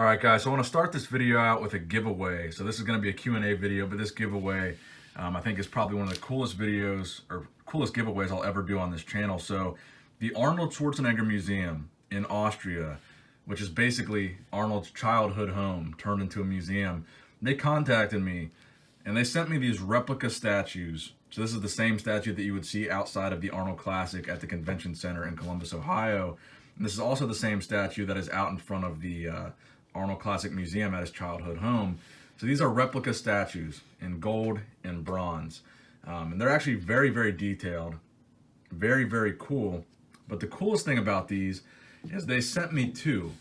Alright guys, so I want to start this video out with a giveaway. So this is going to be a Q&A video, but this giveaway I think is probably one of the coolest videos or coolest giveaways I'll ever do on this channel. So the Arnold Schwarzenegger Museum in Austria, which is basically Arnold's childhood home turned into a museum, they contacted me and they sent me these replica statues. So this is the same statue that you would see outside of the Arnold Classic at the Convention Center in Columbus, Ohio. And this is also the same statue that is out in front of the Arnold Classic Museum at his childhood home. So these are replica statues in gold and bronze. And they're actually very, very detailed. Very, very cool. But the coolest thing about these is they sent me two.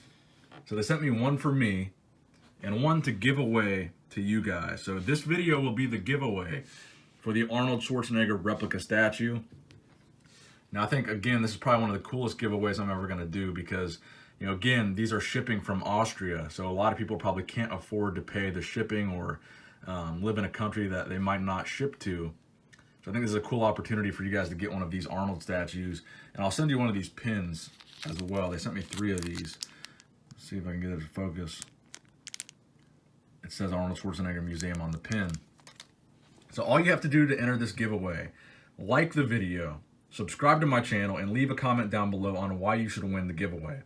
So they sent me one for me and one to give away to you guys. So this video will be the giveaway for the Arnold Schwarzenegger replica statue. Now I think, again, this is probably one of the coolest giveaways I'm ever going to do because, you know, again, these are shipping from Austria. So a lot of people probably can't afford to pay the shipping or live in a country that they might not ship to. So I think this is a cool opportunity for you guys to get one of these Arnold statues. And I'll send you one of these pins as well. They sent me 3 of these. Let's see if I can get it to focus. It says Arnold Schwarzenegger Museum on the pin. So all you have to do to enter this giveaway, like the video, subscribe to my channel, and leave a comment down below on why you should win the giveaway.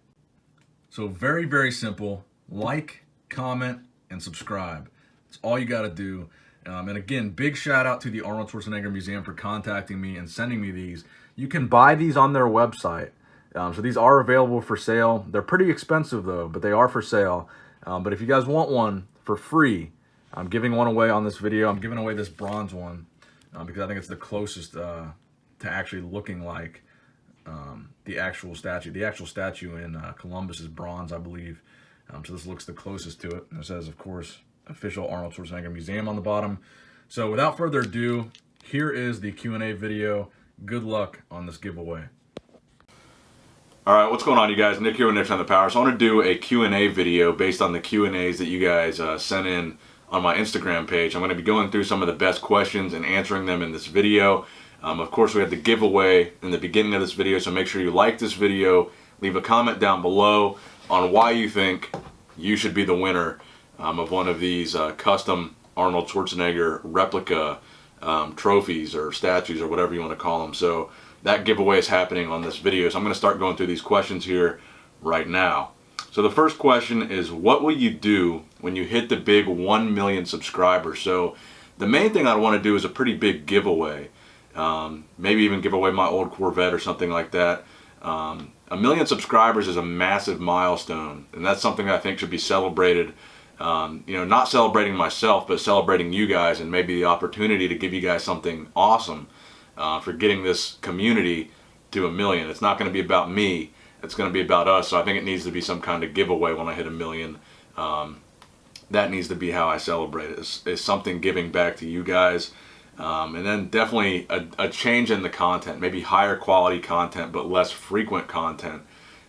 So very, very simple. Like, comment, and subscribe. That's all you got to do. And again, big shout out to the Arnold Schwarzenegger Museum for contacting me and sending me these. You can buy these on their website. So these are available for sale. They're pretty expensive though, but they are for sale. But if you guys want one for free, I'm giving one away on this video. I'm giving away this bronze one because I think it's the closest to actually looking like the actual statue. The actual statue in Columbus is bronze, I believe. So this looks the closest to it. And it says, of course, official Arnold Schwarzenegger Museum on the bottom. So without further ado, here is the Q&A video. Good luck on this giveaway. All right, what's going on, you guys? Nick here with Nick's on the Power. So I want to do a Q&A video based on the Q&As that you guys sent in on my Instagram page. I'm going to be going through some of the best questions and answering them in this video. Of course, we had the giveaway in the beginning of this video, so make sure you like this video. Leave a comment down below on why you think you should be the winner of one of these custom Arnold Schwarzenegger replica trophies or statues or whatever you want to call them. So that giveaway is happening on this video. So I'm going to start going through these questions here right now. So the first question is, what will you do when you hit the big 1 million subscribers? So the main thing I want to do is a pretty big giveaway. Maybe even give away my old Corvette or something like that. 1 million subscribers is a massive milestone, and that's something I think should be celebrated. You know, not celebrating myself, but celebrating you guys, and maybe the opportunity to give you guys something awesome for getting this community to 1 million. It's not going to be about me. It's going to be about us. So I think it needs to be some kind of giveaway when I hit 1 million. That needs to be how I celebrate it. It's something giving back to you guys. And then definitely a change in the content, maybe higher quality content, but less frequent content.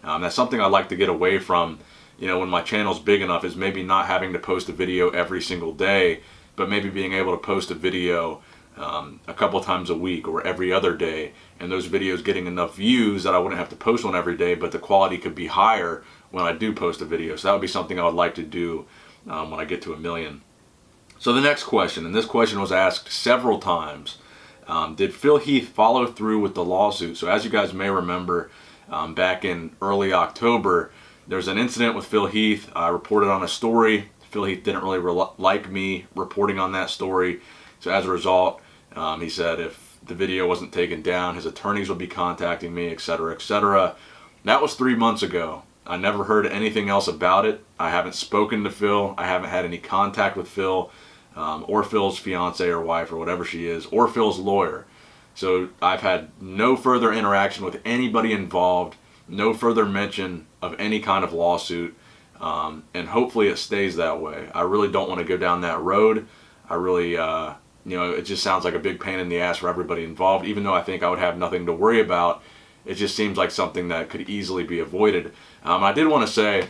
That's something I'd like to get away from, you know, when my channel's big enough, is maybe not having to post a video every single day, but maybe being able to post a video a couple times a week or every other day, and those videos getting enough views that I wouldn't have to post one every day, but the quality could be higher when I do post a video. So that would be something I would like to do when I get to 1 million. So the next question, and this question was asked several times, did Phil Heath follow through with the lawsuit? So as you guys may remember, back in early October, there was an incident with Phil Heath. I reported on a story. Phil Heath didn't really like me reporting on that story. So as a result, he said if the video wasn't taken down, his attorneys would be contacting me, etc., etc. That was 3 months ago. I never heard anything else about it. I haven't spoken to Phil. I haven't had any contact with Phil. Or Phil's fiance or wife or whatever she is, or Phil's lawyer. So I've had no further interaction with anybody involved, no further mention of any kind of lawsuit, and hopefully it stays that way. I really don't want to go down that road. I really, you know, it just sounds like a big pain in the ass for everybody involved, even though I think I would have nothing to worry about. It just seems like something that could easily be avoided. I did want to say,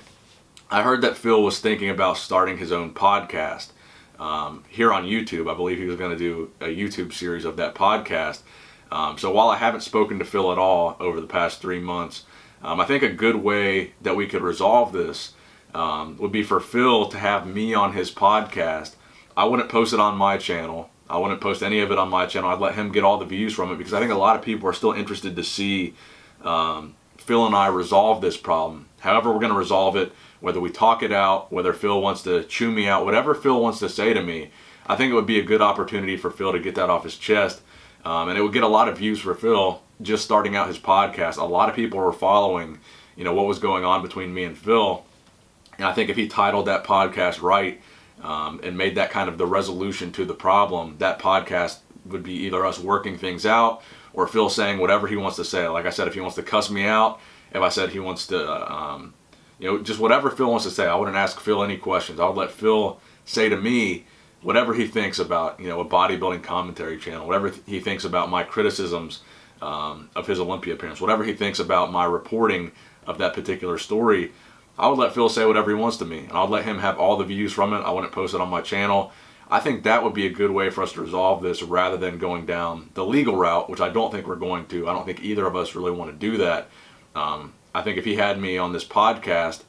I heard that Phil was thinking about starting his own podcast. Here on YouTube. I believe he was going to do a YouTube series of that podcast. So while I haven't spoken to Phil at all over the past 3 months, I think a good way that we could resolve this would be for Phil to have me on his podcast. I wouldn't post it on my channel. I wouldn't post any of it on my channel. I'd let him get all the views from it, because I think a lot of people are still interested to see Phil and I resolve this problem. However we're going to resolve it, whether we talk it out, whether Phil wants to chew me out, whatever Phil wants to say to me, I think it would be a good opportunity for Phil to get that off his chest. And it would get a lot of views for Phil just starting out his podcast. A lot of people were following, what was going on between me and Phil. And I think if he titled that podcast right, and made that kind of the resolution to the problem, that podcast would be either us working things out or Phil saying whatever he wants to say. Like I said, if he wants to cuss me out, if I said he wants to, just whatever Phil wants to say, I wouldn't ask Phil any questions. I would let Phil say to me whatever he thinks about, a bodybuilding commentary channel, whatever he thinks about my criticisms of his Olympia appearance, whatever he thinks about my reporting of that particular story. I would let Phil say whatever he wants to me, and I'd let him have all the views from it. I wouldn't post it on my channel. I think that would be a good way for us to resolve this, rather than going down the legal route, which I don't think we're going to. I don't think either of us really want to do that. I think if he had me on this podcast,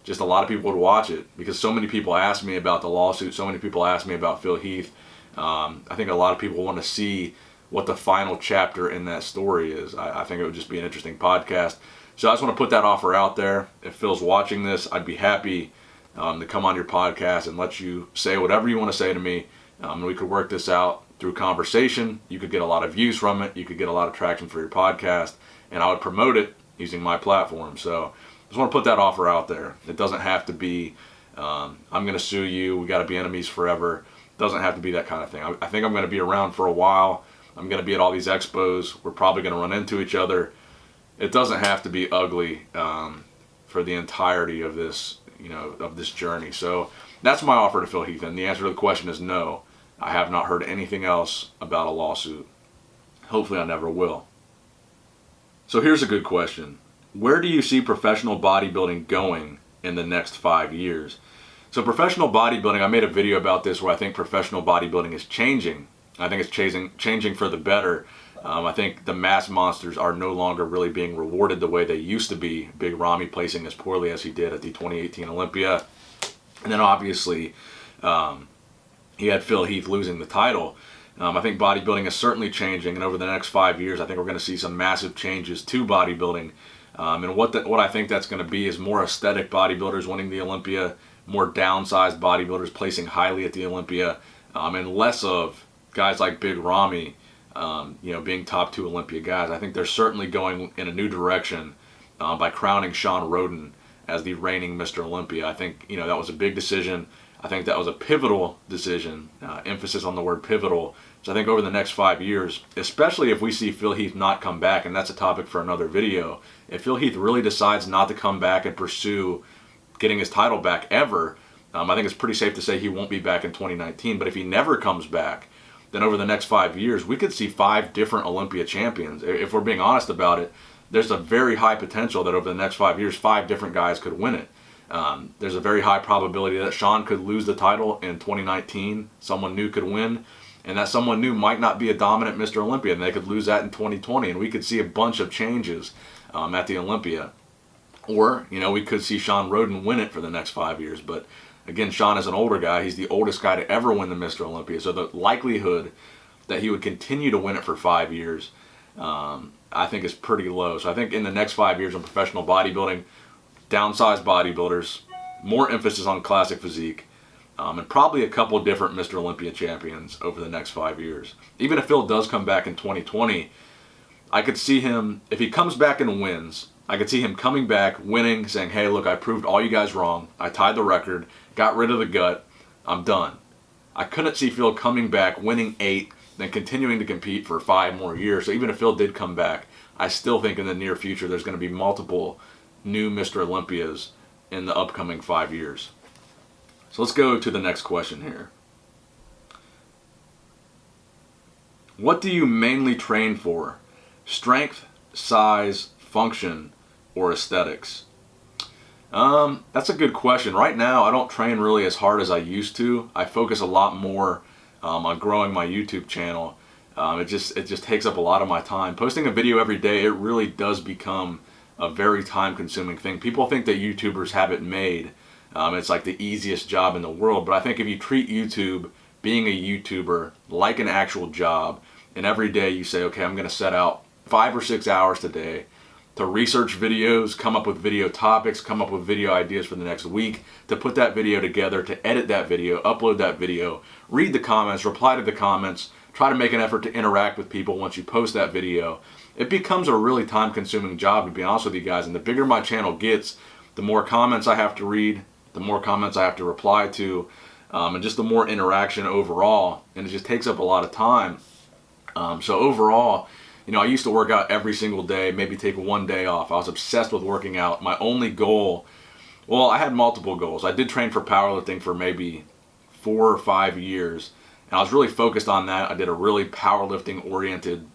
just a lot of people would watch it, because so many people ask me about the lawsuit. So many people ask me about Phil Heath. I think a lot of people want to see what the final chapter in that story is. I think it would just be an interesting podcast. So I just want to put that offer out there. If Phil's watching this, I'd be happy to come on your podcast and let you say whatever you want to say to me. And we could work this out through conversation. You could get a lot of views from it. You could get a lot of traction for your podcast. And I would promote it using my platform. So I just want to put that offer out there. It doesn't have to be, I'm going to sue you, we got to be enemies forever. It doesn't have to be that kind of thing. I think I'm going to be around for a while. I'm going to be at all these expos. We're probably going to run into each other. It doesn't have to be ugly for the entirety of this, of this journey. So that's my offer to Phil Heath. And the answer to the question is no. I have not heard anything else about a lawsuit. Hopefully I never will. So here's a good question. Where do you see professional bodybuilding going in the next 5 years? So professional bodybuilding, I made a video about this where I think professional bodybuilding is changing. I think it's changing for the better. I think the mass monsters are no longer really being rewarded the way they used to be. Big Ramy placing as poorly as he did at the 2018 Olympia. And then obviously he had Phil Heath losing the title. I think bodybuilding is certainly changing, and over the next 5 years I think we're going to see some massive changes to bodybuilding. And what I think that's going to be is more aesthetic bodybuilders winning the Olympia, more downsized bodybuilders placing highly at the Olympia, and less of guys like Big Ramy being top 2 Olympia guys. I think they're certainly going in a new direction by crowning Sean Roden as the reigning Mr. Olympia. I think that was a big decision. I think that was a pivotal decision, emphasis on the word pivotal. So I think over the next 5 years, especially if we see Phil Heath not come back, and that's a topic for another video, if Phil Heath really decides not to come back and pursue getting his title back ever, I think it's pretty safe to say he won't be back in 2019. But if he never comes back, then over the next 5 years, we could see 5 different Olympia champions. If we're being honest about it, there's a very high potential that over the next 5 years, 5 different guys could win it. There's a very high probability that Sean could lose the title in 2019. Someone new could win, and that someone new might not be a dominant Mr. Olympia, and they could lose that in 2020, and we could see a bunch of changes at the Olympia. Or, we could see Sean Roden win it for the next 5 years. But again, Sean is an older guy. He's the oldest guy to ever win the Mr. Olympia. So the likelihood that he would continue to win it for 5 years, I think is pretty low. So I think in the next 5 years in professional bodybuilding, downsized bodybuilders, more emphasis on classic physique, and probably a couple different Mr. Olympia champions over the next 5 years. Even if Phil does come back in 2020, I could see him, if he comes back and wins, I could see him coming back, winning, saying, hey, look, I proved all you guys wrong. I tied the record, got rid of the gut, I'm done. I couldn't see Phil coming back, winning 8, then continuing to compete for 5 more years. So even if Phil did come back, I still think in the near future there's going to be multiple new Mr. Olympias in the upcoming 5 years. So let's go to the next question here. What do you mainly train for? Strength, size, function, or aesthetics? That's a good question. Right now, I don't train really as hard as I used to. I focus a lot more on growing my YouTube channel. It just takes up a lot of my time. Posting a video every day, it really does become a very time-consuming thing. People think that YouTubers have it made, It's like the easiest job in the world. But I think if you treat YouTube, being a YouTuber, like an actual job, and every day you say, okay, I'm going to set out 5 or 6 hours today to research videos, come up with video topics, come up with video ideas for the next week, to put that video together, to edit that video, upload that video, read the comments, reply to the comments, try to make an effort to interact with people once you post that video. It becomes a really time-consuming job, to be honest with you guys. And the bigger my channel gets, the more comments I have to read, the more comments I have to reply to, and just the more interaction overall. And it just takes up a lot of time. So overall, you know, I used to work out every single day, maybe take one day off. I was obsessed with working out. My only goal, well, I had multiple goals. I did train for powerlifting for maybe 4 or 5 years, and I was really focused on that. I did a really powerlifting oriented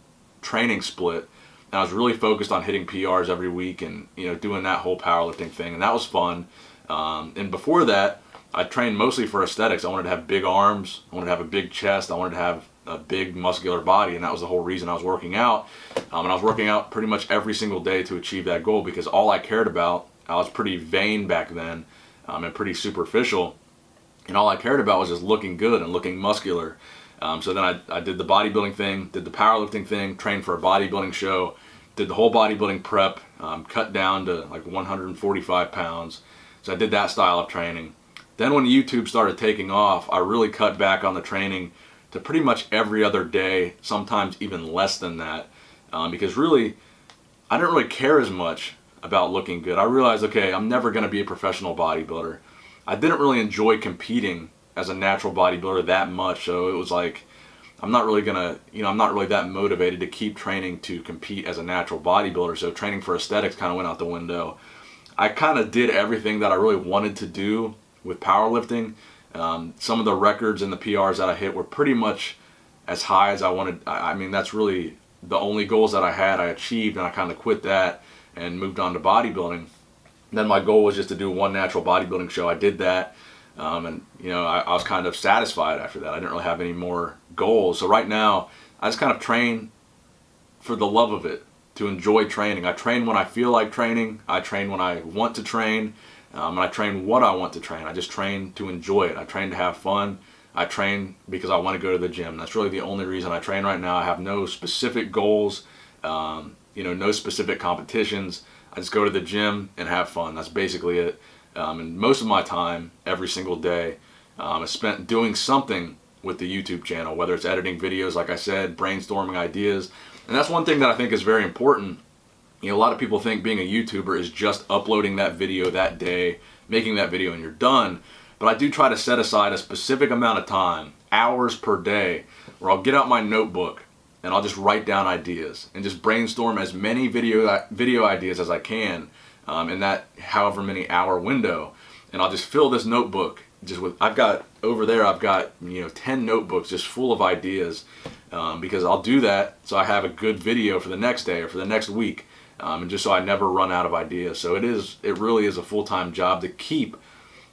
training split, and I was really focused on hitting PRs every week and, you know, doing that whole powerlifting thing, and that was fun. And before that, I trained mostly for aesthetics. I wanted to have big arms, I wanted to have a big chest, I wanted to have a big muscular body, and that was the whole reason I was working out. And I was working out pretty much every single day to achieve that goal, because all I cared about, I was pretty vain back then, and pretty superficial, and all I cared about was just looking good and looking muscular. So then I did the bodybuilding thing, did the powerlifting thing, trained for a bodybuilding show, did the whole bodybuilding prep, cut down to like 145 pounds. So I did that style of training. Then when YouTube started taking off, I really cut back on the training to pretty much every other day, sometimes even less than that, because really, I didn't really care as much about looking good. I realized, okay, I'm never going to be a professional bodybuilder. I didn't really enjoy competing as a natural bodybuilder that much, so it was like, I'm not really I'm not really that motivated to keep training to compete as a natural bodybuilder, so training for aesthetics kind of went out the window. I kind of did everything that I really wanted to do with powerlifting. Some of the records and the PRs that I hit were pretty much as high as I wanted. I mean, that's really the only goals that I had, I achieved, and I kind of quit that and moved on to bodybuilding. Then my goal was just to do one natural bodybuilding show. I did that, and you know, I was kind of satisfied after that. I didn't really have any more goals. So right now, I just kind of train for the love of it, to enjoy training. I train when I feel like training. I train when I want to train. And I train what I want to train. I just train to enjoy it. I train to have fun. I train because I want to go to the gym. That's really the only reason I train right now. I have no specific goals, you know, no specific competitions. I just go to the gym and have fun. That's basically it. And most of my time, every single day, is spent doing something with the YouTube channel, whether it's editing videos, like I said, brainstorming ideas. And that's one thing that I think is very important. You know, a lot of people think being a YouTuber is just uploading that video that day, making that video, and you're done. But I do try to set aside a specific amount of time, hours per day, where I'll get out my notebook and I'll just write down ideas and just brainstorm as many video ideas as I can in that however many hour window. And I'll just fill this notebook just with, I've got 10 notebooks just full of ideas, because I'll do that so I have a good video for the next day or for the next week. And just so I never run out of ideas. So it really is a full-time job to keep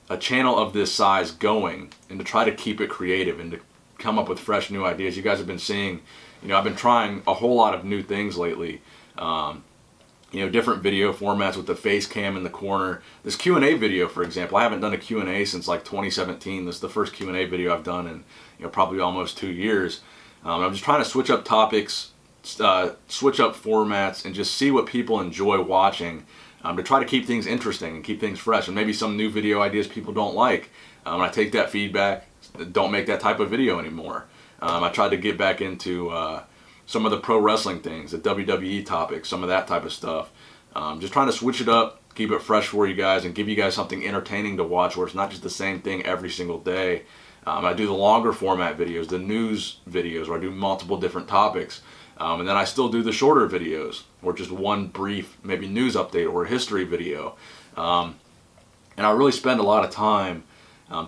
a channel of this size going, and to try to keep it creative and to come up with fresh new ideas. You guys have been seeing, you know, I've been trying a whole lot of new things lately. You know, different video formats with the face cam in the corner. This Q&A video, for example, I haven't done a Q&A since like 2017. This is the first Q&A video I've done in, you know, probably almost 2 years. I'm just trying to switch up topics, switch up formats, and just see what people enjoy watching, to try to keep things interesting and keep things fresh, and maybe some new video ideas people don't like. I take that feedback, don't make that type of video anymore. I tried to get back into some of the pro wrestling things, the WWE topics, some of that type of stuff. Just trying to switch it up, keep it fresh for you guys, and give you guys something entertaining to watch where it's not just the same thing every single day. I do the longer format videos, the news videos, where I do multiple different topics. And then I still do the shorter videos, or just one brief, maybe news update or a history video. And I really spend a lot of time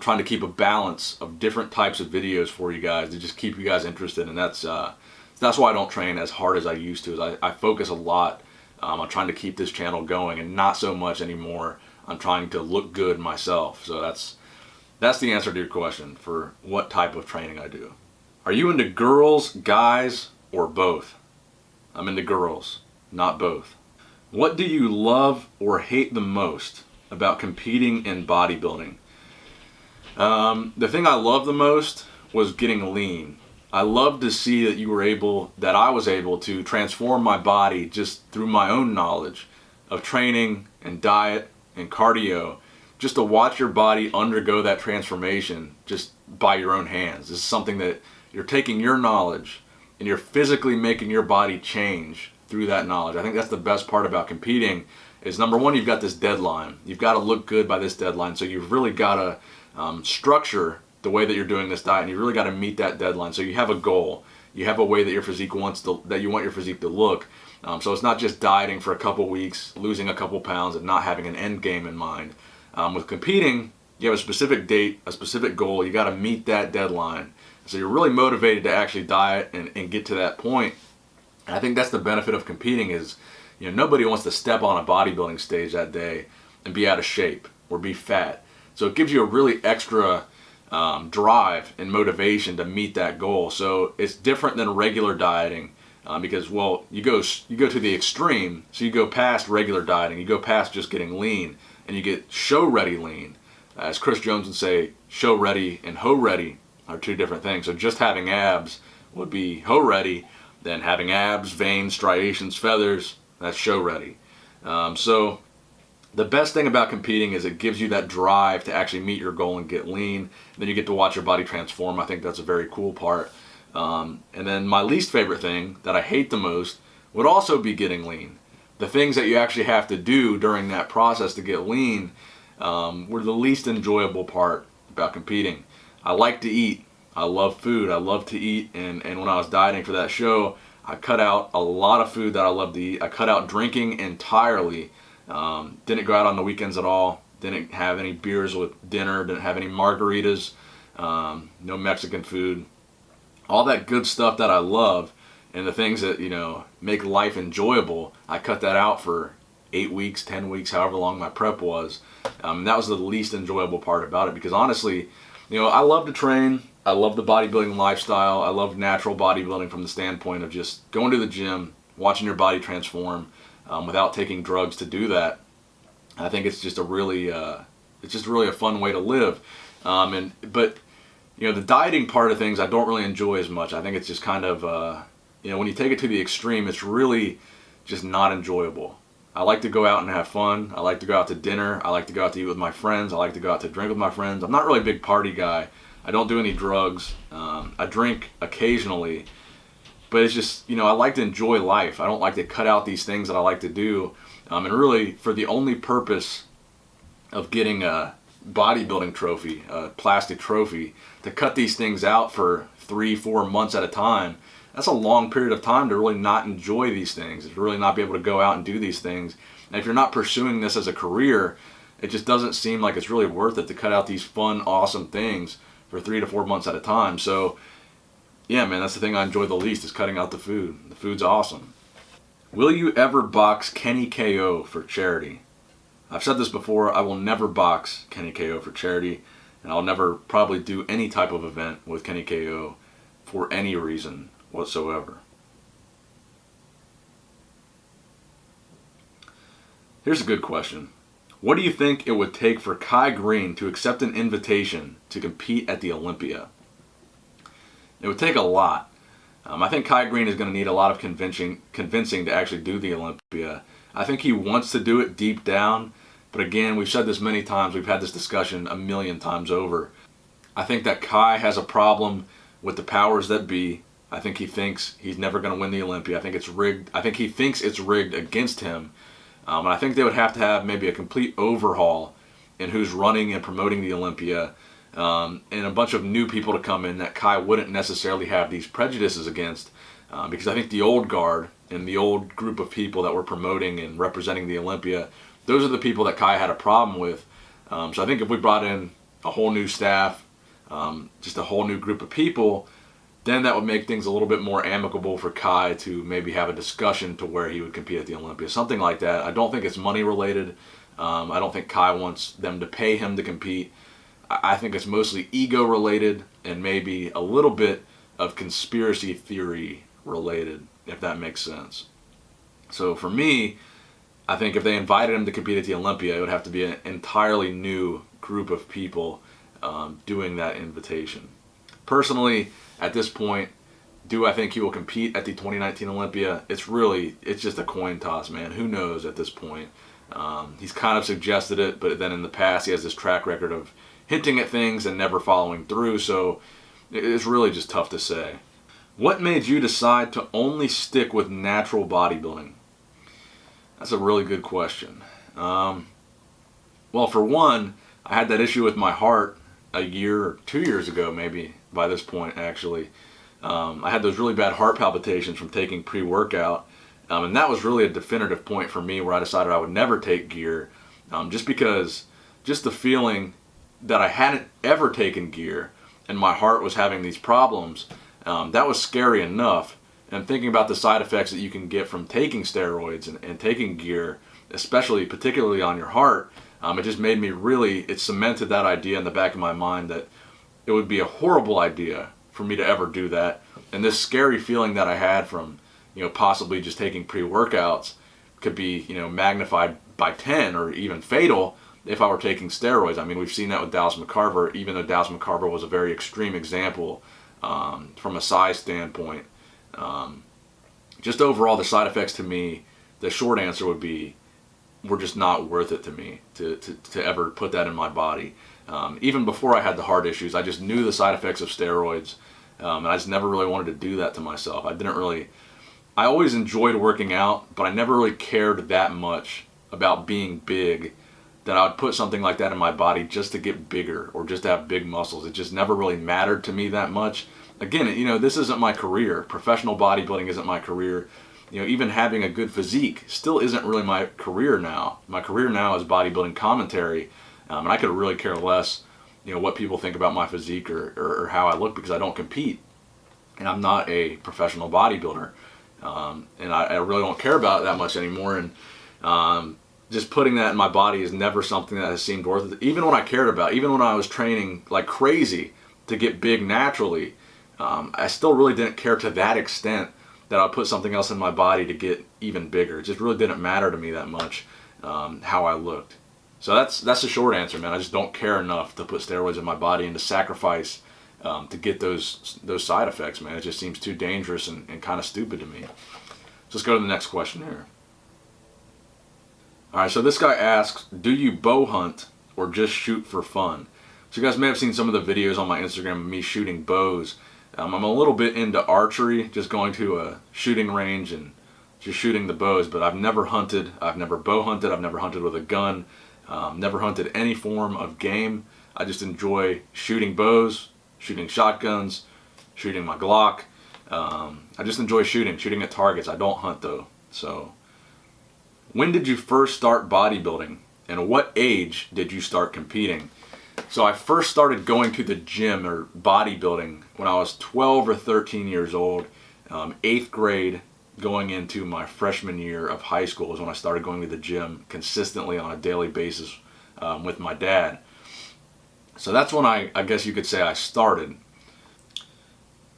trying to keep a balance of different types of videos for you guys to just keep you guys interested. And that's why I don't train as hard as I used to. Is I focus a lot on trying to keep this channel going, and not so much anymore on trying to look good myself. So that's the answer to your question for what type of training I do. Are you into girls, guys, or both? I'm into girls, not both. What do you love or hate the most about competing in bodybuilding. The thing I loved the most was getting lean. I loved to see that I was able to transform my body just through my own knowledge of training and diet and cardio, just to watch your body undergo that transformation just by your own hands. This is something that you're taking your knowledge and you're physically making your body change through that knowledge. I think that's the best part about competing is, number one, you've got this deadline. You've got to look good by this deadline. So you've really got to structure the way that you're doing this diet, and you really got to meet that deadline. So you have a goal. You have a way that your physique that you want your physique to look. So it's not just dieting for a couple weeks, losing a couple pounds, and not having an end game in mind. With competing, you have a specific date, a specific goal. You got to meet that deadline. So you're really motivated to actually diet and get to that point. And I think that's the benefit of competing is, nobody wants to step on a bodybuilding stage that day and be out of shape or be fat. So it gives you a really extra drive and motivation to meet that goal. So it's different than regular dieting because, well, you go to the extreme. So you go past regular dieting, you go past just getting lean, and you get show ready lean. As Chris Jones would say, show ready and hoe ready are two different things. So just having abs would be hoe ready, then having abs, veins, striations, feathers, that's show ready. So the best thing about competing is it gives you that drive to actually meet your goal and get lean. Then you get to watch your body transform. I think that's a very cool part. And then my least favorite thing that I hate the most would also be getting lean. The things that you actually have to do during that process to get lean were the least enjoyable part about competing. I like to eat. I love food. I love to eat. And when I was dieting for that show, I cut out a lot of food that I love to eat. I cut out drinking entirely. Didn't go out on the weekends at all. Didn't have any beers with dinner. Didn't have any margaritas. No Mexican food. All that good stuff that I love and the things that, make life enjoyable, I cut that out for 8 weeks, 10 weeks, however long my prep was. That was the least enjoyable part about it because honestly, I love to train. I love the bodybuilding lifestyle. I love natural bodybuilding from the standpoint of just going to the gym, watching your body transform without taking drugs to do that. I think it's just a really a fun way to live. But the dieting part of things I don't really enjoy as much. I think it's just kind of when you take it to the extreme, it's really just not enjoyable. I like to go out and have fun. I like to go out to dinner. I like to go out to eat with my friends. I like to go out to drink with my friends. I'm not really a big party guy. I don't do any drugs. I drink occasionally, but it's just, I like to enjoy life. I don't like to cut out these things that I like to do. And really, for the only purpose of getting a bodybuilding trophy, a plastic trophy, to cut these things out for 3-4 months at a time, that's a long period of time to really not enjoy these things, to really not be able to go out and do these things. And if you're not pursuing this as a career, it just doesn't seem like it's really worth it to cut out these fun, awesome things for 3 to 4 months at a time. So, yeah, man, that's the thing I enjoy the least is cutting out the food. The food's awesome. Will you ever box Kenny KO for charity? I've said this before, I will never box Kenny KO for charity, and I'll never probably do any type of event with Kenny KO for any reason whatsoever. Here's a good question. What do you think it would take for Greene to accept an invitation to compete at the Olympia? It would take a lot. I think Greene is going to need a lot of convincing to actually do the Olympia. I think he wants to do it deep down, but again, we've said this many times, we've had this discussion a million times over. I think that has a problem with the powers that be. I think he thinks he's never going to win the Olympia. I think it's rigged. I think he thinks it's rigged against him. And I think they would have to have maybe a complete overhaul in who's running and promoting the Olympia, and a bunch of new people to come in that wouldn't necessarily have these prejudices against, because I think the old guard and the old group of people that were promoting and representing the Olympia, those are the people that had a problem with. So I think if we brought in a whole new staff, just a whole new group of people, then that would make things a little bit more amicable for to maybe have a discussion to where he would compete at the Olympia, something like that. I don't think it's money related. I don't think wants them to pay him to compete. I think it's mostly ego related and maybe a little bit of conspiracy theory related, if that makes sense. So for me, I think if they invited him to compete at the Olympia, it would have to be an entirely new group of people doing that invitation. Personally, at this point, do I think he will compete at the 2019 Olympia? It's just a coin toss, man. Who knows at this point? He's kind of suggested it, but then in the past he has this track record of hinting at things and never following through, so it's really just tough to say. What made you decide to only stick with natural bodybuilding? That's a really good question. Well, for one, I had that issue with my heart a year or 2 years ago, maybe by this point actually. I had those really bad heart palpitations from taking pre-workout, and that was really a definitive point for me where I decided I would never take gear, just because the feeling that I hadn't ever taken gear and my heart was having these problems, that was scary enough. And thinking about the side effects that you can get from taking steroids and taking gear, particularly on your heart, it just made me it cemented that idea in the back of my mind that it would be a horrible idea for me to ever do that. And this scary feeling that I had from, possibly just taking pre-workouts could be, magnified by 10 or even fatal if I were taking steroids. I mean, we've seen that with Dallas McCarver, even though Dallas McCarver was a very extreme example from a size standpoint. Just overall, the side effects to me, the short answer would be, were just not worth it to me to ever put that in my body. Even before I had the heart issues, I just knew the side effects of steroids, and I just never really wanted to do that to myself. I always enjoyed working out, but I never really cared that much about being big that I would put something like that in my body just to get bigger or just to have big muscles. It just never really mattered to me that much. Again, this isn't my career. Professional bodybuilding isn't my career. Even having a good physique still isn't really my career now. My career now is bodybuilding commentary, and I could really care less, what people think about my physique or how I look, because I don't compete, and I'm not a professional bodybuilder, and I really don't care about it that much anymore. And just putting that in my body is never something that has seemed worth it. Even when I cared about, even when I was training like crazy to get big naturally, I still really didn't care to that extent that I'd put something else in my body to get even bigger. It just really didn't matter to me that much how I looked. So that's the short answer, man. I just don't care enough to put steroids in my body and to sacrifice to get those side effects, man. It just seems too dangerous and kind of stupid to me. So let's go to the next question here. All right, so this guy asks, do you bow hunt or just shoot for fun? So you guys may have seen some of the videos on my Instagram of me shooting bows. I'm a little bit into archery, just going to a shooting range and just shooting the bows, but I've never hunted. I've never bow hunted. I've never hunted with a gun. Never hunted any form of game. I just enjoy shooting bows, shooting shotguns, shooting my Glock. I just enjoy shooting at targets. I don't hunt though. So, when did you first start bodybuilding, and at what age did you start competing? So I first started going to the gym or bodybuilding when I was 12 or 13 years old. 8th grade, going into my freshman year of high school, is when I started going to the gym consistently on a daily basis with my dad. So that's when I guess you could say I started.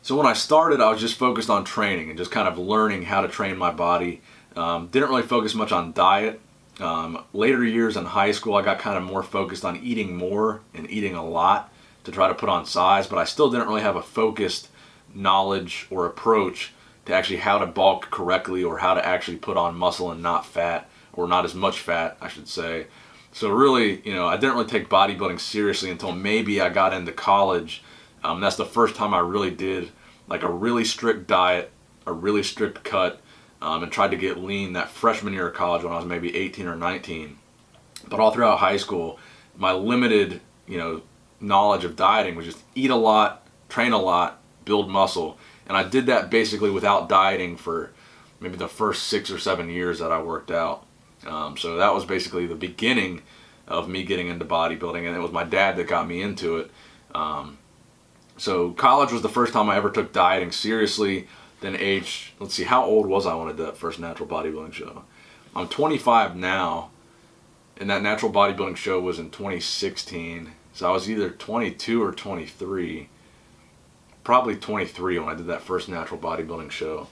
So when I started, I was just focused on training and just kind of learning how to train my body. Didn't really focus much on diet. Later years in high school, I got kind of more focused on eating more and eating a lot to try to put on size, but I still didn't really have a focused knowledge or approach to actually how to bulk correctly or how to actually put on muscle and not fat, or not as much fat, I should say. So really, I didn't really take bodybuilding seriously until maybe I got into college. That's the first time I really did like a really strict diet, a really strict cut, and tried to get lean that freshman year of college when I was maybe 18 or 19. But all throughout high school, my limited, knowledge of dieting was just eat a lot, train a lot, build muscle. And I did that basically without dieting for maybe the first 6 or 7 years that I worked out. So that was basically the beginning of me getting into bodybuilding, and it was my dad that got me into it. So college was the first time I ever took dieting seriously. Then let's see, how old was I when I did that first natural bodybuilding show? I'm 25 now, and that natural bodybuilding show was in 2016. So I was either 22 or 23. Probably 23 when I did that first natural bodybuilding show.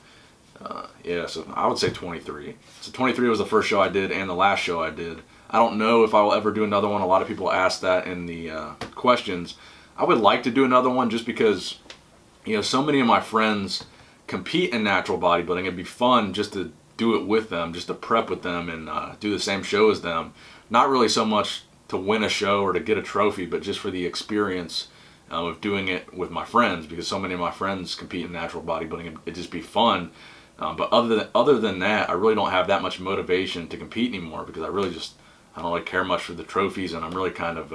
Yeah, so I would say 23. So 23 was the first show I did and the last show I did. I don't know if I will ever do another one. A lot of people ask that in the questions. I would like to do another one just because, you know, so many of my friends compete in natural bodybuilding. It'd be fun just to do it with them, just to prep with them and do the same show as them. Not really so much to win a show or to get a trophy, but just for the experience of doing it with my friends, because so many of my friends compete in natural bodybuilding. It'd just be fun. But other than that, I really don't have that much motivation to compete anymore, because I don't really care much for the trophies, and I'm really kind of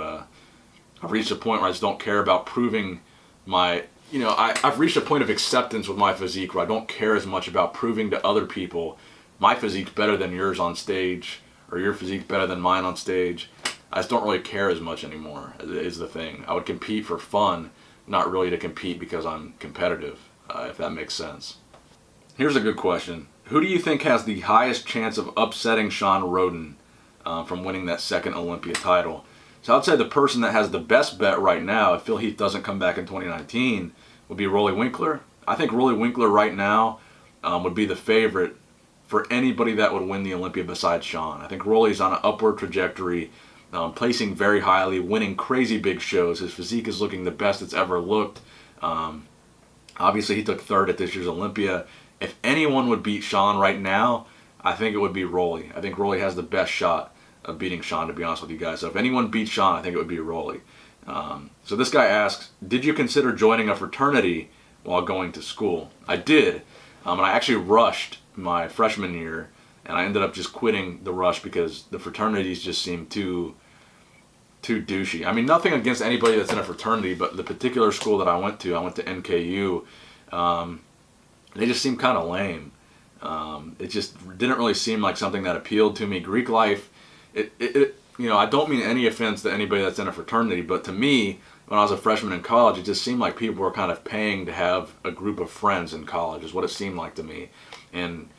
I've reached a point where I just don't care about proving my, you know, I've reached a point of acceptance with my physique where I don't care as much about proving to other people my physique's better than yours on stage, or your physique's better than mine on stage. I just don't really care as much anymore, is the thing. I would compete for fun, not really to compete because I'm competitive, if that makes sense. Here's a good question. Who do you think has the highest chance of upsetting Shawn Rhoden from winning that second Olympia title? So I'd say the person that has the best bet right now, if Phil Heath doesn't come back in 2019, would be Rolly Winkler. I think Rolly Winkler right now would be the favorite for anybody that would win the Olympia besides Shawn. I think Rolly's on an upward trajectory, placing very highly, winning crazy big shows. His physique is looking the best it's ever looked. Obviously, he took third at this year's Olympia. If anyone would beat Shawn right now, I think it would be Rolly. I think Rolly has the best shot of beating Shawn, to be honest with you guys. So if anyone beats Shawn, I think it would be Rolly. So this guy asks, did you consider joining a fraternity while going to school? I did, and I actually rushed my freshman year, and I ended up just quitting the rush because the fraternities just seemed too douchey. I mean, nothing against anybody that's in a fraternity, but the particular school that I went to NKU, they just seemed kind of lame. It just didn't really seem like something that appealed to me. Greek life, you know, I don't mean any offense to anybody that's in a fraternity, but to me, when I was a freshman in college, it just seemed like people were kind of paying to have a group of friends in college, is what it seemed like to me. And,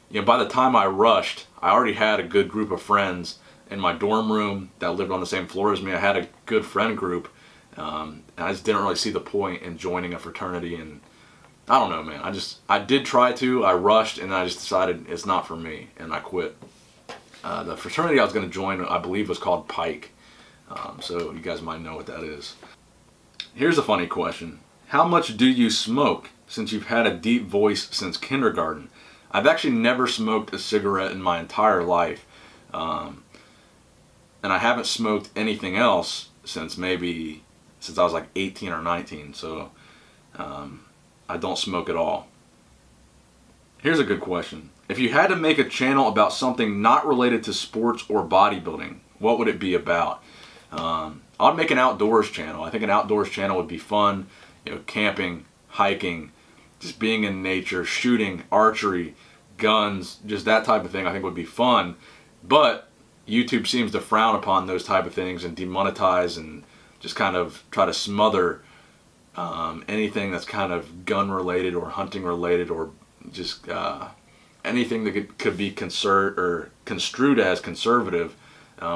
you know, by the time I rushed, I already had a good group of friends in my dorm room that lived on the same floor as me. I had a good friend group, and I just didn't really see the point in joining a fraternity. And I don't know, man. I did try to. I rushed, and I just decided it's not for me, and I quit. The fraternity I was going to join, I believe, was called Pike. So you guys might know what that is. Here's a funny question. How much do you smoke since you've had a deep voice since kindergarten? I've actually never smoked a cigarette in my entire life. And I haven't smoked anything else since I was like 18 or 19. So I don't smoke at all. Here's a good question. If you had to make a channel about something not related to sports or bodybuilding, what would it be about? I'd make an outdoors channel. I think an outdoors channel would be fun. You know, camping, hiking, just being in nature, shooting, archery, guns, just that type of thing I think would be fun. But YouTube seems to frown upon those type of things and demonetize and just kind of try to smother anything that's kind of gun related or hunting related, or just anything that could be construed as conservative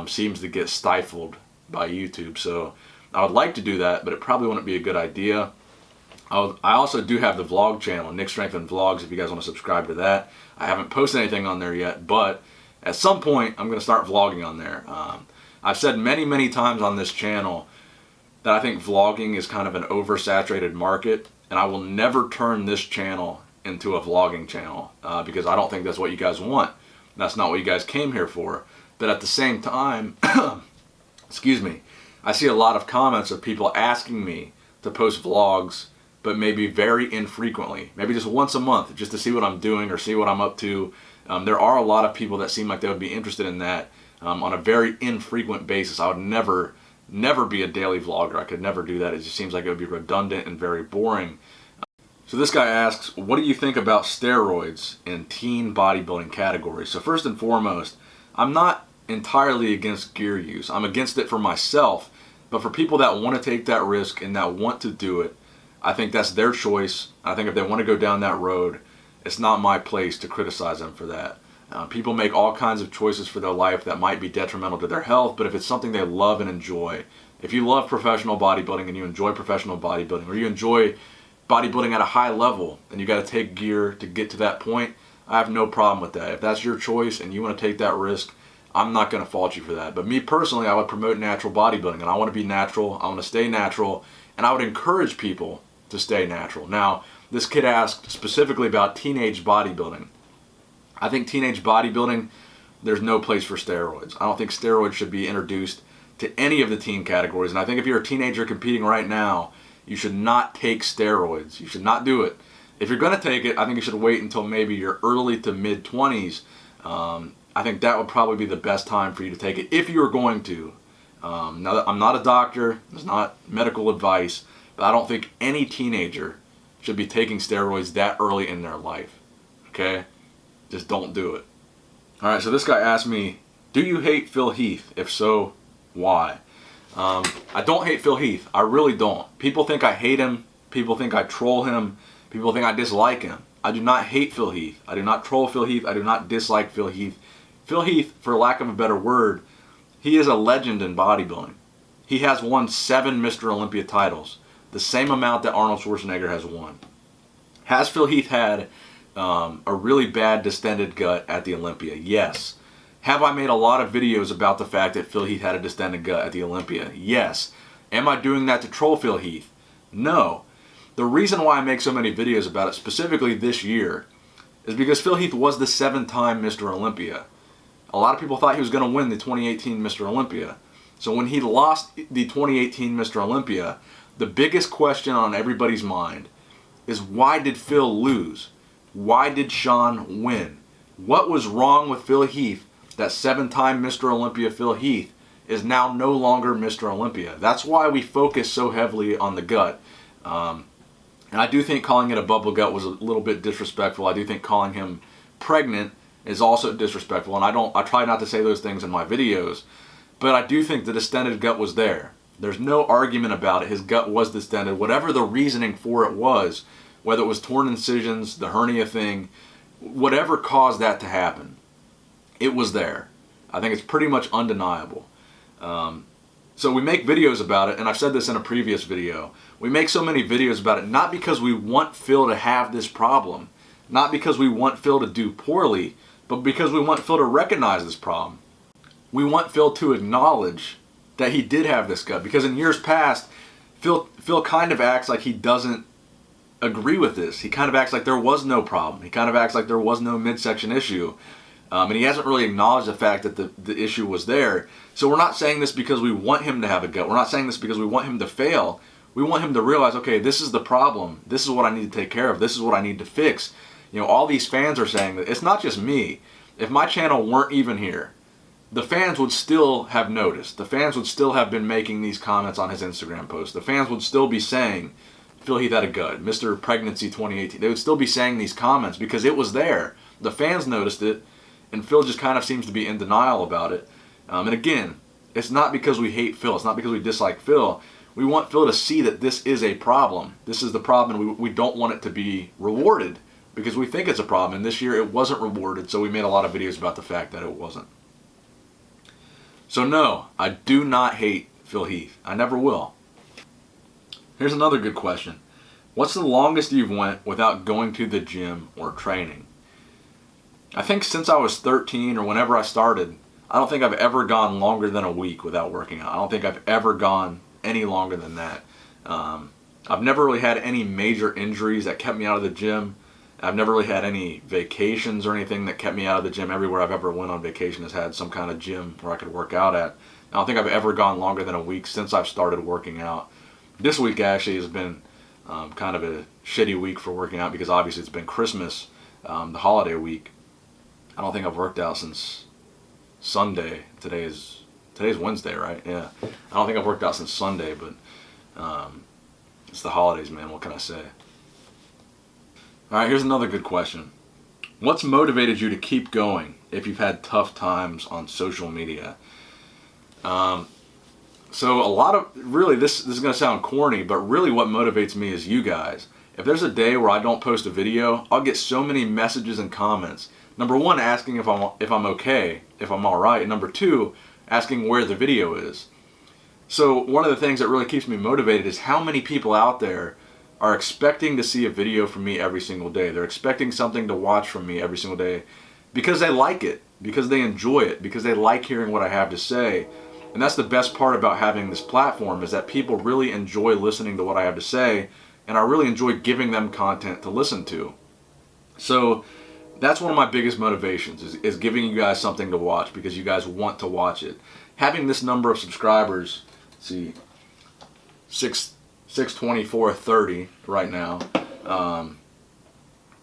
seems to get stifled by YouTube. So I would like to do that, but it probably wouldn't be a good idea. I also do have the vlog channel, Nick Strengthen Vlogs, if you guys want to subscribe to that. I haven't posted anything on there yet, but at some point I'm going to start vlogging on there. I've said many times on this channel that I think vlogging is kind of an oversaturated market, and I will never turn this channel into a vlogging channel because I don't think that's what you guys want. That's not what you guys came here for. But at the same time, excuse me, I see a lot of comments of people asking me to post vlogs, but maybe very infrequently, maybe just once a month, just to see what I'm doing or see what I'm up to. There are a lot of people that seem like they would be interested in that on a very infrequent basis. I would never be a daily vlogger. I could never do that. It just seems like it would be redundant and very boring. So this guy asks, what do you think about steroids in teen bodybuilding categories? So first and foremost, I'm not entirely against gear use. I'm against it for myself, but for people that want to take that risk and that want to do it, I think that's their choice. I think if they want to go down that road, it's not my place to criticize them for that. People make all kinds of choices for their life that might be detrimental to their health, but if it's something they love and enjoy, if you love professional bodybuilding and you enjoy professional bodybuilding, or you enjoy bodybuilding at a high level and you got to take gear to get to that point, I have no problem with that. If that's your choice and you want to take that risk, I'm not going to fault you for that. But me personally, I would promote natural bodybuilding, and I want to be natural. I want to stay natural, and I would encourage people to stay natural. Now, this kid asked specifically about teenage bodybuilding. I think teenage bodybuilding, there's no place for steroids. I don't think steroids should be introduced to any of the teen categories. And I think if you're a teenager competing right now, you should not take steroids. You should not do it. If you're going to take it, I think you should wait until maybe your early to mid 20s. I think that would probably be the best time for you to take it if you were going to. Now, I'm not a doctor. It's not medical advice. But I don't think any teenager should be taking steroids that early in their life. Okay? Just don't do it. All right, so this guy asked me, do you hate Phil Heath? If so, why? I don't hate Phil Heath. I really don't. People think I hate him. People think I troll him. People think I dislike him. I do not hate Phil Heath. I do not troll Phil Heath. I do not dislike Phil Heath. Phil Heath, for lack of a better word, he is a legend in bodybuilding. He has won 7 Mr. Olympia titles, the same amount that Arnold Schwarzenegger has won. Has Phil Heath had a really bad distended gut at the Olympia? Yes. Have I made a lot of videos about the fact that Phil Heath had a distended gut at the Olympia? Yes. Am I doing that to troll Phil Heath? No. The reason why I make so many videos about it, specifically this year, is because Phil Heath was the 7-time Mr. Olympia. A lot of people thought he was going to win the 2018 Mr. Olympia. So when he lost the 2018 Mr. Olympia, the biggest question on everybody's mind is, why did Phil lose? Why did Sean win? What was wrong with Phil Heath that 7-time Mr. Olympia Phil Heath is now no longer Mr. Olympia? That's why we focus so heavily on the gut. And I do think calling it a bubble gut was a little bit disrespectful. I do think calling him pregnant is also disrespectful. And I try not to say those things in my videos. But I do think the distended gut was there. There's no argument about it. His gut was distended. Whatever the reasoning for it was, whether it was torn incisions, the hernia thing, whatever caused that to happen, it was there. I think it's pretty much undeniable. So we make videos about it, and I've said this in a previous video. We make so many videos about it not because we want Phil to have this problem, not because we want Phil to do poorly, but because we want Phil to recognize this problem. We want Phil to acknowledge that he did have this gut, because in years past, Phil kind of acts like he doesn't agree with this. He kind of acts like there was no problem. He kind of acts like there was no midsection issue. And he hasn't really acknowledged the fact that the issue was there. So we're not saying this because we want him to have a gut. We're not saying this because we want him to fail. We want him to realize, okay, this is the problem. This is what I need to take care of. This is what I need to fix. You know, all these fans are saying that. It's not just me. If my channel weren't even here, the fans would still have noticed. The fans would still have been making these comments on his Instagram post. The fans would still be saying, Phil Heath had a gut, Mr. Pregnancy 2018. They would still be saying these comments because it was there. The fans noticed it, and Phil just kind of seems to be in denial about it. And again, it's not because we hate Phil. It's not because we dislike Phil. We want Phil to see that this is a problem. This is the problem, and we don't want it to be rewarded because we think it's a problem. And this year it wasn't rewarded, so we made a lot of videos about the fact that it wasn't. So no, I do not hate Phil Heath. I never will. Here's another good question. What's the longest you've went without going to the gym or training? I think since I was 13 or whenever I started, I don't think I've ever gone longer than a week without working out. I don't think I've ever gone any longer than that. I've never really had any major injuries that kept me out of the gym. I've never really had any vacations or anything that kept me out of the gym. Everywhere I've ever went on vacation has had some kind of gym where I could work out at. I don't think I've ever gone longer than a week since I've started working out. This week actually has been kind of a shitty week for working out because obviously it's been Christmas, the holiday week. I don't think I've worked out since Sunday. Today's Wednesday, right? Yeah. I don't think I've worked out since Sunday, but it's the holidays, man. What can I say? All right, here's another good question. What's motivated you to keep going if you've had tough times on social media? So a lot of, really, this is going to sound corny, but really what motivates me is you guys. If there's a day where I don't post a video, I'll get so many messages and comments. Number one, asking if I'm okay, if I'm all right. And number two, asking where the video is. So one of the things that really keeps me motivated is how many people out there are expecting to see a video from me every single day. They're expecting something to watch from me every single day because they like it, because they enjoy it, because they like hearing what I have to say. And that's the best part about having this platform, is that people really enjoy listening to what I have to say, and I really enjoy giving them content to listen to. So that's one of my biggest motivations, is giving you guys something to watch because you guys want to watch it. Having this number of subscribers, let's see, 624.30 right now,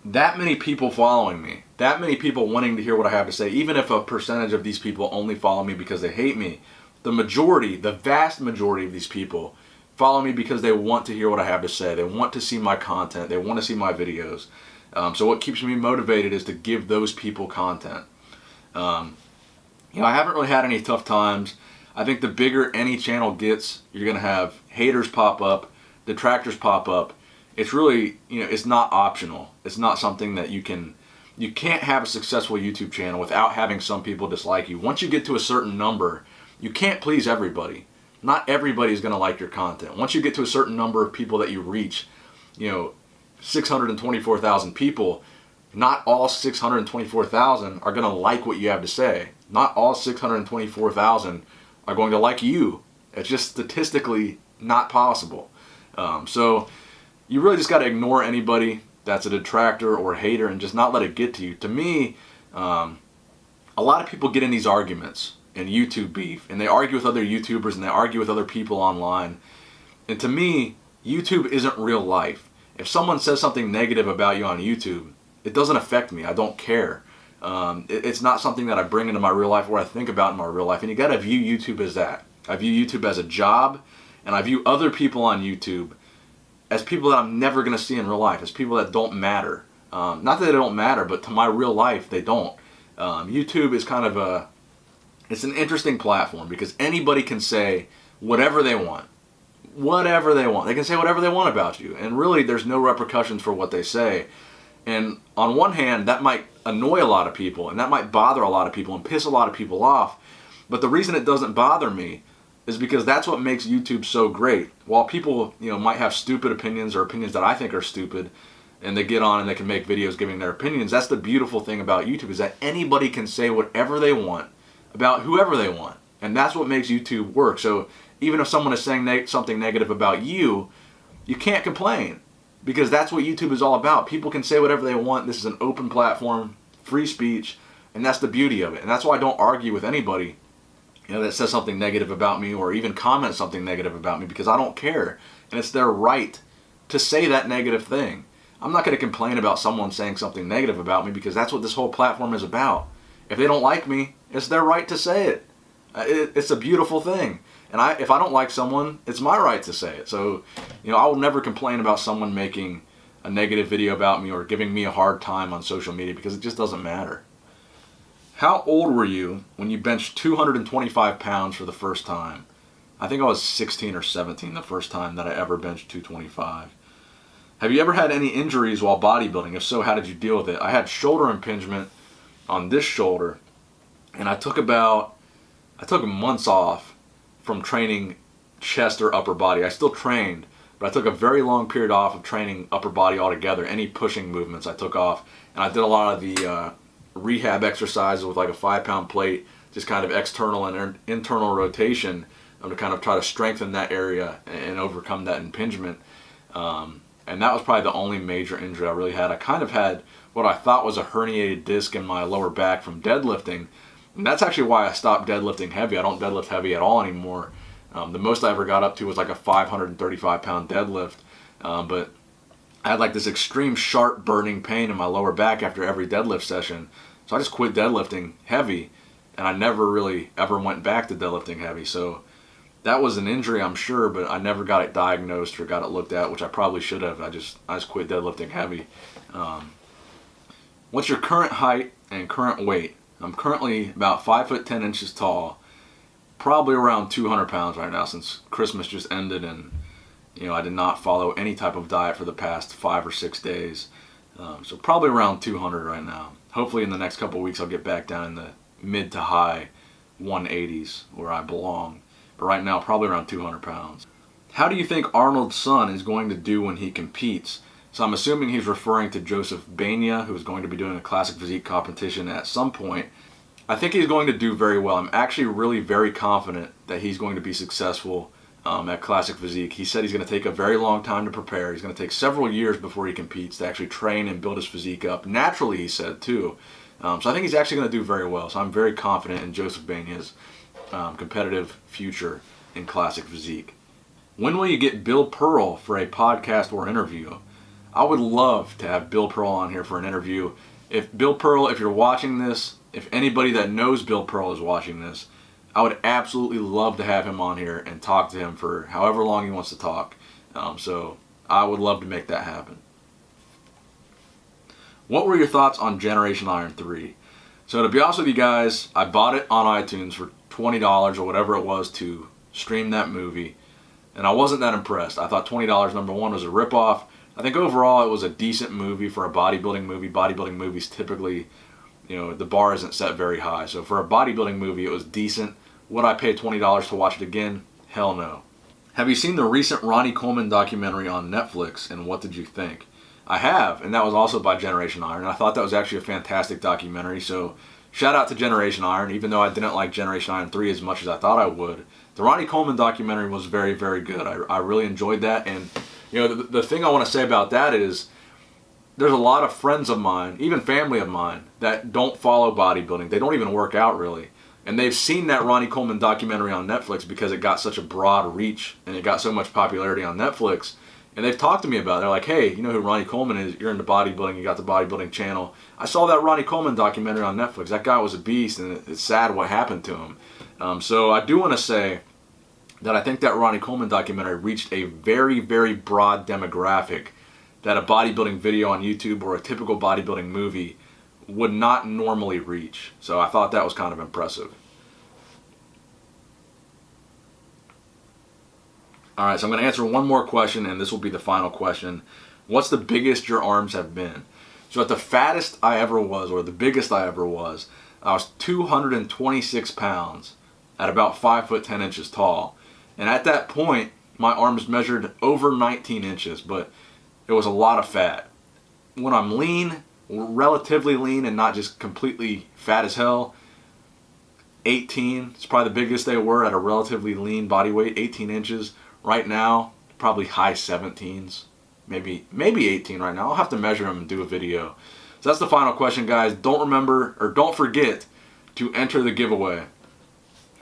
that many people following me, that many people wanting to hear what I have to say, even if a percentage of these people only follow me because they hate me, the majority, the vast majority of these people follow me because they want to hear what I have to say. They want to see my content. They want to see my videos. So what keeps me motivated is to give those people content. You know, I haven't really had any tough times. I think the bigger any channel gets, you're going to have haters pop up, detractors pop up. It's really, you know, it's not optional. It's not something that you can't have a successful YouTube channel without having some people dislike you. Once you get to a certain number, you can't please everybody. Not everybody is going to like your content. Once you get to a certain number of people that you reach, you know, 624,000 people, not all 624,000 are going to like what you have to say. Not all 624,000 are going to like you. It's just statistically not possible. So you really just got to ignore anybody that's a detractor or a hater and just not let it get to you. To me, a lot of people get in these arguments and YouTube beef, and they argue with other YouTubers and they argue with other people online. And to me, YouTube isn't real life. If someone says something negative about you on YouTube, it doesn't affect me. I don't care. It's not something that I bring into my real life or I think about in my real life. And you got to view YouTube as that. I view YouTube as a job, and I view other people on YouTube as people that I'm never going to see in real life, as people that don't matter. Not that they don't matter, but to my real life, they don't. YouTube is kind of it's an interesting platform because anybody can say whatever they want. Whatever they want. They can say whatever they want about you. And really, there's no repercussions for what they say. And on one hand, that might annoy a lot of people, and that might bother a lot of people and piss a lot of people off. But the reason it doesn't bother me is because that's what makes YouTube so great. While people, you know, might have stupid opinions or opinions that I think are stupid, and they get on and they can make videos giving their opinions, that's the beautiful thing about YouTube, is that anybody can say whatever they want about whoever they want. And that's what makes YouTube work. So even if someone is saying something negative about you, you can't complain, because that's what YouTube is all about. People can say whatever they want. This is an open platform, free speech, and that's the beauty of it. And that's why I don't argue with anybody, you know, that says something negative about me or even comments something negative about me, because I don't care. And it's their right to say that negative thing. I'm not going to complain about someone saying something negative about me, because that's what this whole platform is about. If they don't like me, it's their right to say it. It's a beautiful thing. And if I don't like someone, it's my right to say it. So, you know, I will never complain about someone making a negative video about me or giving me a hard time on social media, because it just doesn't matter. How old were you when you benched 225 pounds for the first time? I think I was 16 or 17 the first time that I ever benched 225. Have you ever had any injuries while bodybuilding? If so, how did you deal with it? I had shoulder impingement on this shoulder, and I took months off from training chest or upper body. I still trained, but I took a very long period off of training upper body altogether. Any pushing movements I took off, and I did a lot of the rehab exercises with like a 5-pound plate, just kind of external and internal rotation to kind of try to strengthen that area and overcome that impingement. And that was probably the only major injury I really had. I kind of had what I thought was a herniated disc in my lower back from deadlifting. And that's actually why I stopped deadlifting heavy. I don't deadlift heavy at all anymore. The most I ever got up to was like a 535-pound deadlift. But I had like this extreme sharp burning pain in my lower back after every deadlift session. So I just quit deadlifting heavy, and I never really ever went back to deadlifting heavy. So that was an injury, I'm sure, but I never got it diagnosed or got it looked at, which I probably should have. I just quit deadlifting heavy. What's your current height and current weight? I'm currently about 5 foot 10 inches tall, probably around 200 pounds right now, since Christmas just ended, and you know, I did not follow any type of diet for the past 5 or 6 days. So probably around 200 right now. Hopefully in the next couple of weeks I'll get back down in the mid to high 180s where I belong. But right now, probably around 200 pounds. How do you think Arnold's son is going to do when he competes? So I'm assuming he's referring to Joseph Bania, who is going to be doing a classic physique competition at some point. I think he's going to do very well. I'm actually really very confident that he's going to be successful at classic physique. He said he's going to take a very long time to prepare. He's going to take several years before he competes to actually train and build his physique up. Naturally, he said, too. So I think he's actually going to do very well. So I'm very confident in Joseph Bania's competitive future in classic physique. When will you get Bill Pearl for a podcast or interview? I would love to have Bill Pearl on here for an interview. If Bill Pearl, if you're watching this, if anybody that knows Bill Pearl is watching this, I would absolutely love to have him on here and talk to him for however long he wants to talk. So I would love to make that happen. What were your thoughts on Generation Iron 3? So to be honest with you guys, I bought it on iTunes for $20 or whatever it was to stream that movie, and I wasn't that impressed. I thought $20, number one, was a ripoff. I think overall it was a decent movie for a bodybuilding movie. Bodybuilding movies typically, the bar isn't set very high. So for a bodybuilding movie, it was decent. Would I pay $20 to watch it again? Hell no. Have you seen the recent Ronnie Coleman documentary on Netflix, and what did you think? I have, and that was also by Generation Iron. I thought that was actually a fantastic documentary, so shout out to Generation Iron, even though I didn't like Generation Iron 3 as much as I thought I would. The Ronnie Coleman documentary was very, very good. I really enjoyed that, and the thing I want to say about that is there's a lot of friends of mine, even family of mine, that don't follow bodybuilding. They don't even work out, really. And they've seen that Ronnie Coleman documentary on Netflix because it got such a broad reach and it got so much popularity on Netflix. And they've talked to me about it. They're like, hey, you know who Ronnie Coleman is? You're into bodybuilding. You got the bodybuilding channel. I saw that Ronnie Coleman documentary on Netflix. That guy was a beast, and it's sad what happened to him. So I do want to say that I think that Ronnie Coleman documentary reached a very, very broad demographic that a bodybuilding video on YouTube or a typical bodybuilding movie would not normally reach. So I thought that was kind of impressive. Alright, so I'm going to answer one more question, and this will be the final question. What's the biggest your arms have been? So at the fattest I ever was, or the biggest I ever was, I was 226 pounds at about 5 foot 10 inches tall. And at that point, my arms measured over 19 inches, but it was a lot of fat. When I'm lean, relatively lean and not just completely fat as hell, 18. It's probably the biggest they were at a relatively lean body weight, 18 inches. Right now, probably high 17s, maybe 18 right now. I'll have to measure them and do a video. So that's the final question, guys. Don't forget to enter the giveaway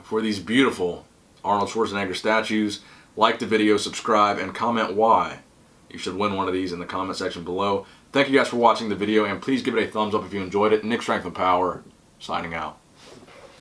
for these beautiful Arnold Schwarzenegger statues. Like the video, subscribe, and comment why you should win one of these in the comment section below. Thank you guys for watching the video, and please give it a thumbs up if you enjoyed it. Nick Strength and Power, signing out.